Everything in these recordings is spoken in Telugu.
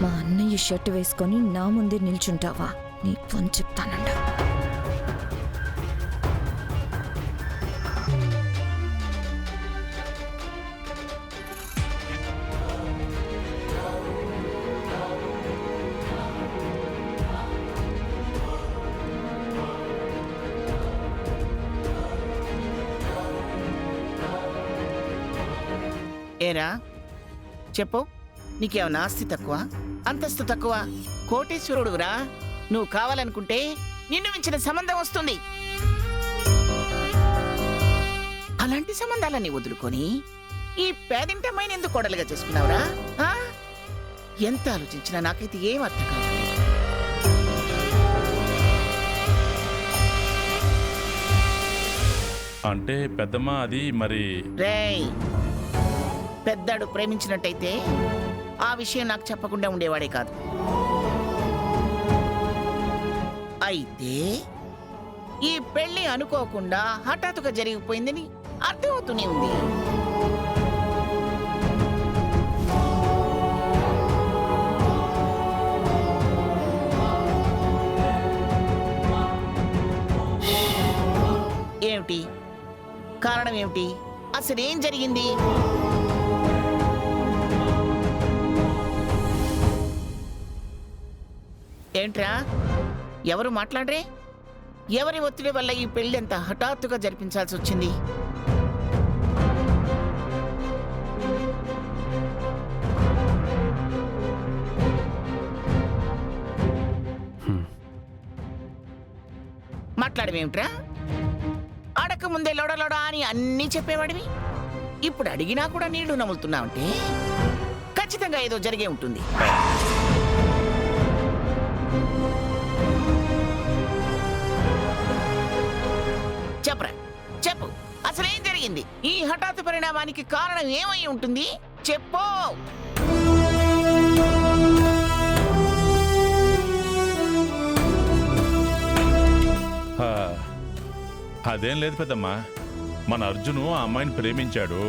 మా అన్నయ్య షర్ట్ వేసుకొని నా ముందే నిల్చుంటావా? నీ పని చెప్తానండ. ఏరా చెప్పు, నీకేమన్నా ఆస్తి తక్కువ, అంతస్తు తక్కువ? కోటీశ్వరుడురా నువ్వు. కావాలనుకుంటే నిన్ను మించిన సంబంధం వస్తుంది. అలాంటి సంబంధాలన్నీ వదులుకొని ఈ పేదింటమ్మాయిని ఎందుకు కోడలుగా చేసుకున్నావురా? ఎంత ఆలోచించినా నాకైతే ఏం అర్థం కాదు. అంటే పెద్దమ్మ అది మరి రేయ్, పెద్దాడు ప్రేమించినట్టయితే ఆ విషయం నాకు చెప్పకుండా ఉండేవాడే కాదు. అయితే ఈ పెళ్లి అనుకోకుండా హఠాత్తుగా జరిగిపోయిందని అర్థమవుతూనే ఉంది. ఏమిటి కారణం? ఏమిటి అసలు ఏం జరిగింది? ఏంట్రా, ఎవరు మాట్లాడరే? ఎవరి ఒత్తిడి వల్ల ఈ పెళ్లి అంత హఠాత్తుగా జరిపించాల్సి వచ్చింది? మాట్లాడమేమిట్రా? అడక ముందే లోడలోడా అని అన్నీ చెప్పేవాడివి. ఇప్పుడు అడిగినా కూడా నీళ్లు నములుతున్నావంటే ఖచ్చితంగా ఏదో జరిగే ఉంటుంది. చెప్పరా, చెప్పు, అసలేం జరిగింది? ఈ హఠాత్తు పరిణామానికి కారణం ఏమై ఉంటుంది? చెప్పు. అదేం లేదు పెద్దమ్మా. మన అర్జును ఆ అమ్మాయిని ప్రేమించాడు.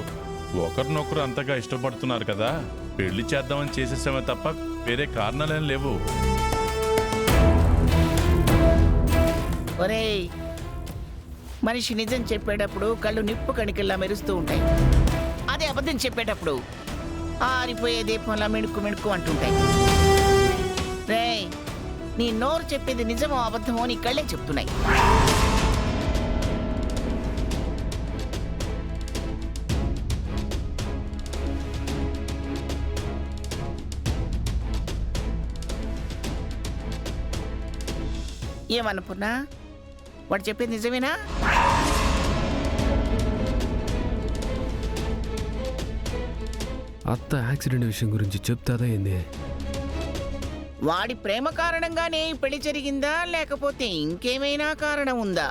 ఒకరినొకరు అంతగా ఇష్టపడుతున్నారు కదా, పెళ్లి చేద్దామని చేసేసామే తప్ప వేరే కారణాలేం లేవు. ఒరేయ్, మనిషి నిజం చెప్పేటప్పుడు కళ్ళు నిప్పు కణికల్లా మెరుస్తూ ఉంటాయి. అదే అబద్ధం చెప్పేటప్పుడు ఆరిపోయే దీపంలా మిణుక్కు మిణుక్కు అంటుంటాయి. రేయ్, నీ నోరు చెప్పేది నిజమో అబద్ధమో నీ కళ్ళే చెప్తున్నాయి. ఏమన్నపూర్ణ, వాడు చెప్పేది నిజమేనా? అత్త యాక్సిడెంట్ విషయం గురించి చెప్తాదా ఏంది? వాడి ప్రేమ కారణంగానే పెళ్లి జరిగిందా లేకపోతే ఇంకేమైనా కారణం ఉందా?